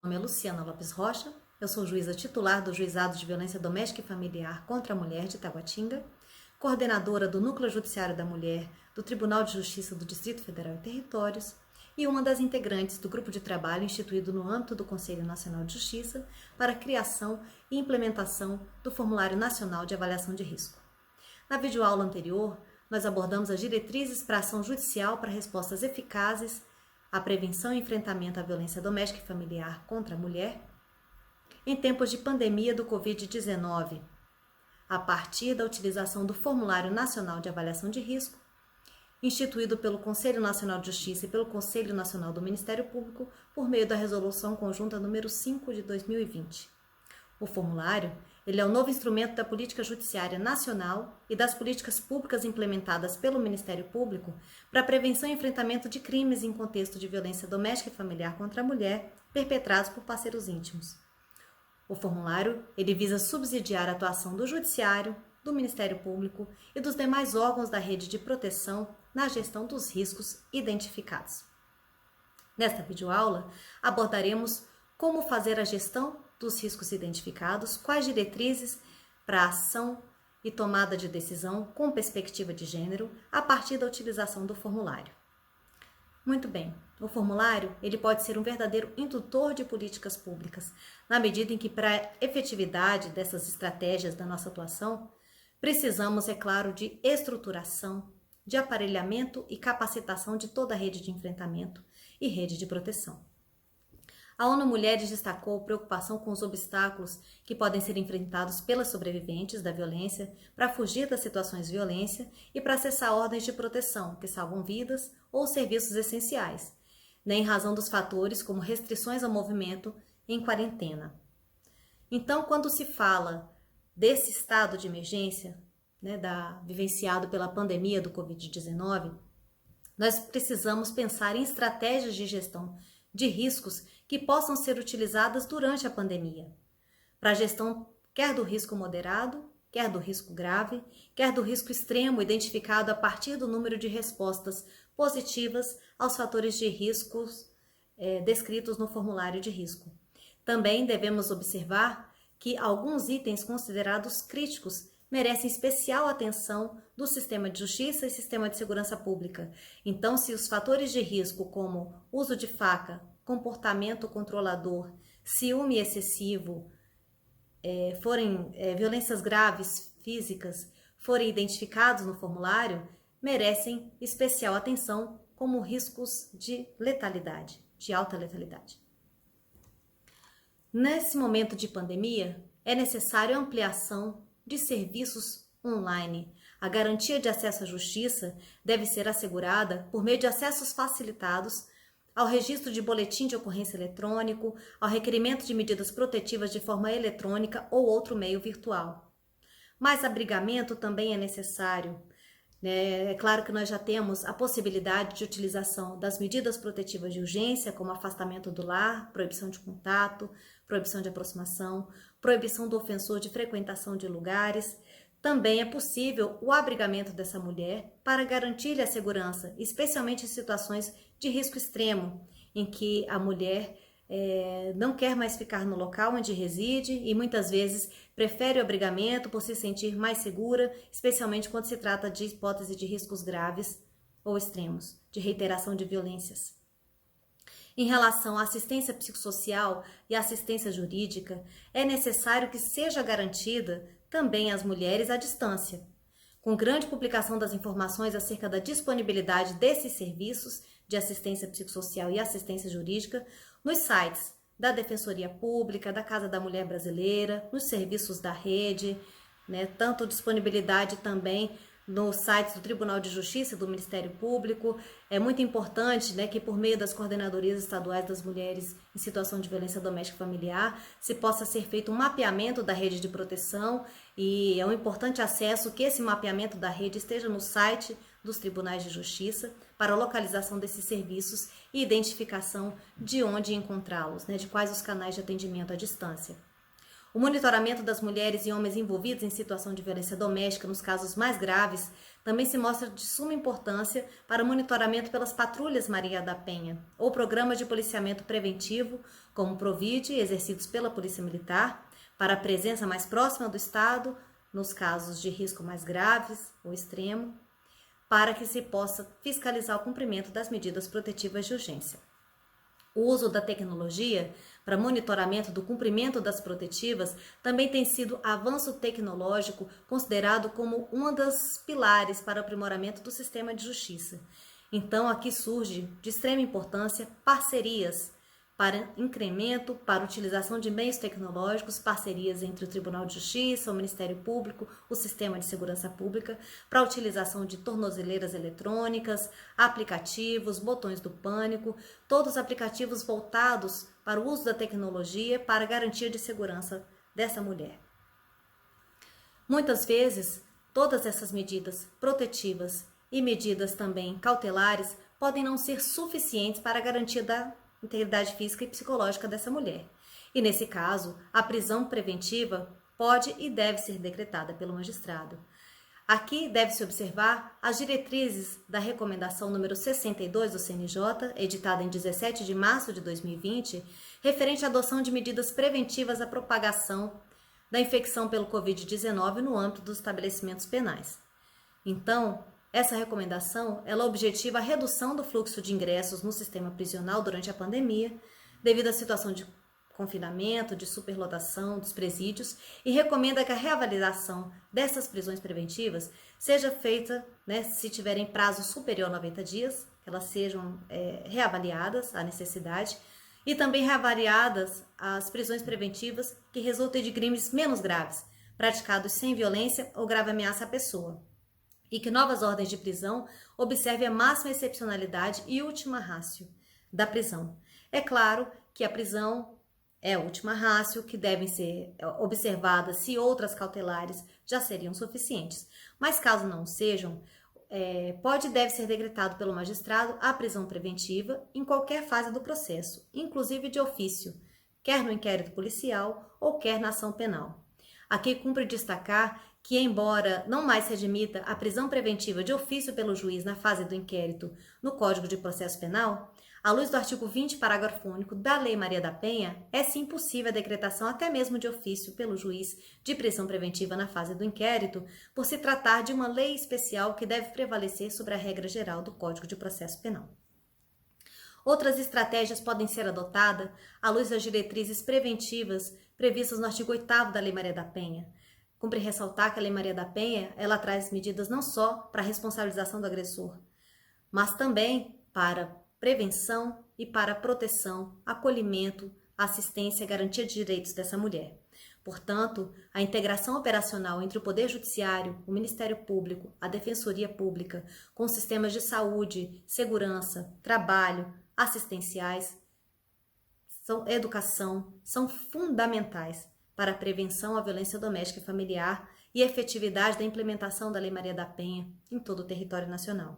Meu nome é Luciana Lopes Rocha, eu sou juíza titular do Juizado de Violência Doméstica e Familiar contra a Mulher de Taguatinga, coordenadora do Núcleo Judiciário da Mulher do Tribunal de Justiça do Distrito Federal e Territórios e uma das integrantes do grupo de trabalho instituído no âmbito do Conselho Nacional de Justiça para a criação e implementação do Formulário Nacional de Avaliação de Risco. Na videoaula anterior, nós abordamos as diretrizes para a ação judicial para respostas eficazes à prevenção e enfrentamento à violência doméstica e familiar contra a mulher em tempos de pandemia do Covid-19, a partir da utilização do Formulário Nacional de Avaliação de Risco, instituído pelo Conselho Nacional de Justiça e pelo Conselho Nacional do Ministério Público por meio da Resolução Conjunta número 5 de 2020. O formulário é o novo instrumento da política judiciária nacional e das políticas públicas implementadas pelo Ministério Público para a prevenção e enfrentamento de crimes em contexto de violência doméstica e familiar contra a mulher perpetrados por parceiros íntimos. O formulário visa subsidiar a atuação do Judiciário, do Ministério Público e dos demais órgãos da rede de proteção na gestão dos riscos identificados. Nesta videoaula, abordaremos como fazer a gestão dos riscos identificados, quais diretrizes para a ação e tomada de decisão com perspectiva de gênero a partir da utilização do formulário. Muito bem, o formulário pode ser um verdadeiro indutor de políticas públicas, na medida em que, para a efetividade dessas estratégias da nossa atuação, precisamos, é claro, de estruturação, de aparelhamento e capacitação de toda a rede de enfrentamento e rede de proteção. A ONU Mulheres destacou preocupação com os obstáculos que podem ser enfrentados pelas sobreviventes da violência para fugir das situações de violência e para acessar ordens de proteção que salvam vidas ou serviços essenciais, em razão dos fatores como restrições ao movimento em quarentena. Então, quando se fala desse estado de emergência, vivenciado pela pandemia do Covid-19, nós precisamos pensar em estratégias de gestão de riscos que possam ser utilizadas durante a pandemia, para a gestão quer do risco moderado, quer do risco grave, quer do risco extremo identificado a partir do número de respostas positivas aos fatores de riscos descritos no formulário de risco. Também devemos observar que alguns itens considerados críticos merecem especial atenção do sistema de justiça e sistema de segurança pública. Então, se os fatores de risco como uso de faca, comportamento controlador, ciúme excessivo, violências graves físicas, forem identificados no formulário, merecem especial atenção como riscos de letalidade, de alta letalidade. Nesse momento de pandemia, é necessário a ampliação de serviços online. A garantia de acesso à justiça deve ser assegurada por meio de acessos facilitados ao registro de boletim de ocorrência eletrônico, ao requerimento de medidas protetivas de forma eletrônica ou outro meio virtual. Mais abrigamento também é necessário. É claro que nós já temos a possibilidade de utilização das medidas protetivas de urgência, como afastamento do lar, proibição de contato, proibição de aproximação, proibição do ofensor de frequentação de lugares. Também é possível o abrigamento dessa mulher para garantir-lhe a segurança, especialmente em situações de risco extremo, em que a mulher não quer mais ficar no local onde reside e muitas vezes prefere o abrigamento por se sentir mais segura, especialmente quando se trata de hipótese de riscos graves ou extremos, de reiteração de violências. Em relação à assistência psicossocial e assistência jurídica, é necessário que seja garantida também às mulheres à distância, com grande publicação das informações acerca da disponibilidade desses serviços de assistência psicossocial e assistência jurídica nos sites da Defensoria Pública, da Casa da Mulher Brasileira, nos serviços da rede, tanto disponibilidade também no site do Tribunal de Justiça e do Ministério Público. É muito importante que por meio das coordenadorias estaduais das mulheres em situação de violência doméstica e familiar se possa ser feito um mapeamento da rede de proteção e é um importante acesso que esse mapeamento da rede esteja no site dos tribunais de justiça para a localização desses serviços e identificação de onde encontrá-los, de quais os canais de atendimento à distância. O monitoramento das mulheres e homens envolvidos em situação de violência doméstica nos casos mais graves também se mostra de suma importância para o monitoramento pelas patrulhas Maria da Penha ou programas de policiamento preventivo, como o Provide, exercidos pela Polícia Militar, para a presença mais próxima do Estado nos casos de risco mais graves ou extremo, para que se possa fiscalizar o cumprimento das medidas protetivas de urgência. O uso da tecnologia para monitoramento do cumprimento das protetivas também tem sido avanço tecnológico considerado como um dos pilares para o aprimoramento do sistema de justiça. Então, aqui surge de extrema importância parcerias para incremento, para utilização de meios tecnológicos, parcerias entre o Tribunal de Justiça, o Ministério Público, o Sistema de Segurança Pública, para a utilização de tornozeleiras eletrônicas, aplicativos, botões do pânico, todos aplicativos voltados para o uso da tecnologia para a garantia de segurança dessa mulher. Muitas vezes, todas essas medidas protetivas e medidas também cautelares podem não ser suficientes para a garantia da integridade física e psicológica dessa mulher. E nesse caso, a prisão preventiva pode e deve ser decretada pelo magistrado. Aqui deve-se observar as diretrizes da recomendação número 62 do CNJ, editada em 17 de março de 2020, referente à adoção de medidas preventivas à propagação da infecção pelo Covid-19 no âmbito dos estabelecimentos penais. Então, essa recomendação, ela objetiva a redução do fluxo de ingressos no sistema prisional durante a pandemia, devido à situação de confinamento, de superlotação dos presídios, e recomenda que a reavaliação dessas prisões preventivas seja feita, se tiverem prazo superior a 90 dias, que elas sejam reavaliadas à necessidade, e também reavaliadas as prisões preventivas que resultem de crimes menos graves, praticados sem violência ou grave ameaça à pessoa, e que novas ordens de prisão observem a máxima excepcionalidade e última ratio da prisão. É claro que a prisão é a última ratio, que devem ser observadas se outras cautelares já seriam suficientes. Mas caso não sejam, pode e deve ser decretado pelo magistrado a prisão preventiva em qualquer fase do processo, inclusive de ofício, quer no inquérito policial ou quer na ação penal. Aqui cumpre destacar que, embora não mais se admita a prisão preventiva de ofício pelo juiz na fase do inquérito no Código de Processo Penal, à luz do artigo 20, parágrafo único da Lei Maria da Penha, é sim possível a decretação até mesmo de ofício pelo juiz de prisão preventiva na fase do inquérito, por se tratar de uma lei especial que deve prevalecer sobre a regra geral do Código de Processo Penal. Outras estratégias podem ser adotadas à luz das diretrizes preventivas previstas no artigo 8º da Lei Maria da Penha. Cumpre ressaltar que a Lei Maria da Penha, ela traz medidas não só para a responsabilização do agressor, mas também para prevenção e para proteção, acolhimento, assistência e garantia de direitos dessa mulher. Portanto, a integração operacional entre o Poder Judiciário, o Ministério Público, a Defensoria Pública, com os sistemas de saúde, segurança, trabalho, assistenciais, educação, são fundamentais para a prevenção à violência doméstica e familiar e a efetividade da implementação da Lei Maria da Penha em todo o território nacional.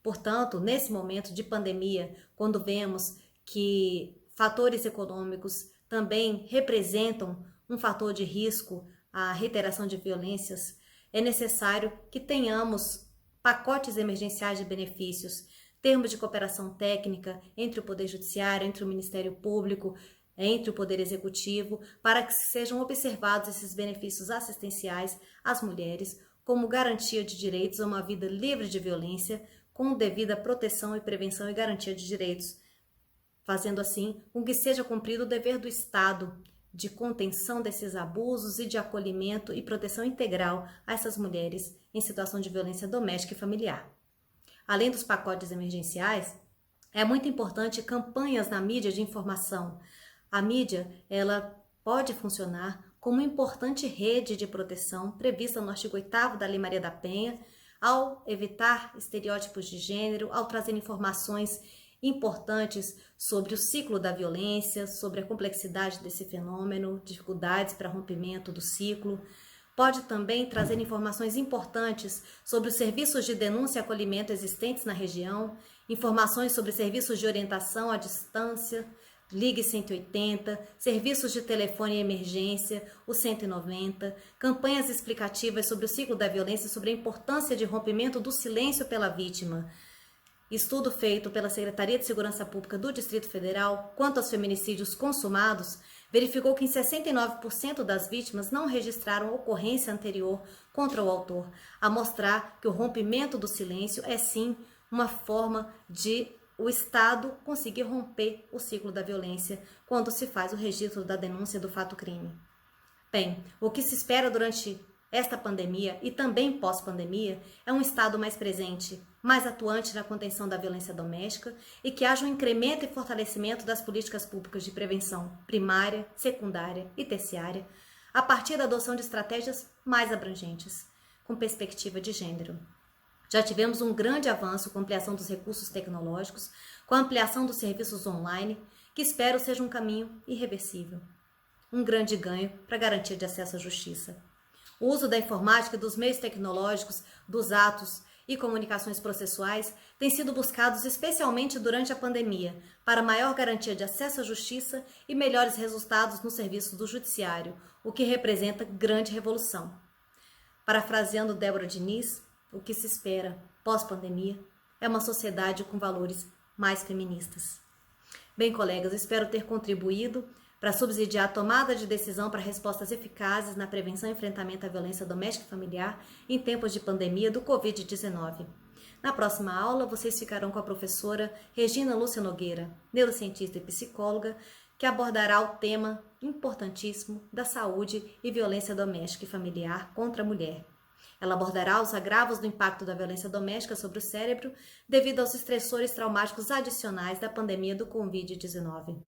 Portanto, nesse momento de pandemia, quando vemos que fatores econômicos também representam um fator de risco à reiteração de violências, é necessário que tenhamos pacotes emergenciais de benefícios, termos de cooperação técnica entre o Poder Judiciário, entre o Ministério Público, entre o Poder Executivo, para que sejam observados esses benefícios assistenciais às mulheres como garantia de direitos a uma vida livre de violência, com devida proteção e prevenção e garantia de direitos, fazendo assim com que seja cumprido o dever do Estado de contenção desses abusos e de acolhimento e proteção integral a essas mulheres em situação de violência doméstica e familiar. Além dos pacotes emergenciais, é muito importante campanhas na mídia de informação. A mídia, ela pode funcionar como uma importante rede de proteção prevista no artigo 8º da Lei Maria da Penha, ao evitar estereótipos de gênero, ao trazer informações importantes sobre o ciclo da violência, sobre a complexidade desse fenômeno, dificuldades para rompimento do ciclo. Pode também trazer informações importantes sobre os serviços de denúncia e acolhimento existentes na região, informações sobre serviços de orientação à distância, Ligue 180, serviços de telefone e emergência, o 190, campanhas explicativas sobre o ciclo da violência e sobre a importância de rompimento do silêncio pela vítima. Estudo feito pela Secretaria de Segurança Pública do Distrito Federal quanto aos feminicídios consumados verificou que em 69% das vítimas não registraram ocorrência anterior contra o autor, a mostrar que o rompimento do silêncio é sim uma forma de o Estado conseguir romper o ciclo da violência quando se faz o registro da denúncia do fato-crime. Bem, o que se espera durante esta pandemia e também pós-pandemia é um Estado mais presente, mais atuante na contenção da violência doméstica e que haja um incremento e fortalecimento das políticas públicas de prevenção primária, secundária e terciária, a partir da adoção de estratégias mais abrangentes, com perspectiva de gênero. Já tivemos um grande avanço com a ampliação dos recursos tecnológicos, com a ampliação dos serviços online, que espero seja um caminho irreversível. Um grande ganho para a garantia de acesso à justiça. O uso da informática e dos meios tecnológicos, dos atos e comunicações processuais têm sido buscados especialmente durante a pandemia, para maior garantia de acesso à justiça e melhores resultados no serviço do judiciário, o que representa grande revolução. Parafraseando Débora Diniz, o que se espera pós-pandemia é uma sociedade com valores mais feministas. Bem, colegas, espero ter contribuído para subsidiar a tomada de decisão para respostas eficazes na prevenção e enfrentamento à violência doméstica e familiar em tempos de pandemia do Covid-19. Na próxima aula, vocês ficarão com a professora Regina Lúcia Nogueira, neurocientista e psicóloga, que abordará o tema importantíssimo da saúde e violência doméstica e familiar contra a mulher. Ela abordará os agravos do impacto da violência doméstica sobre o cérebro devido aos estressores traumáticos adicionais da pandemia do Covid-19.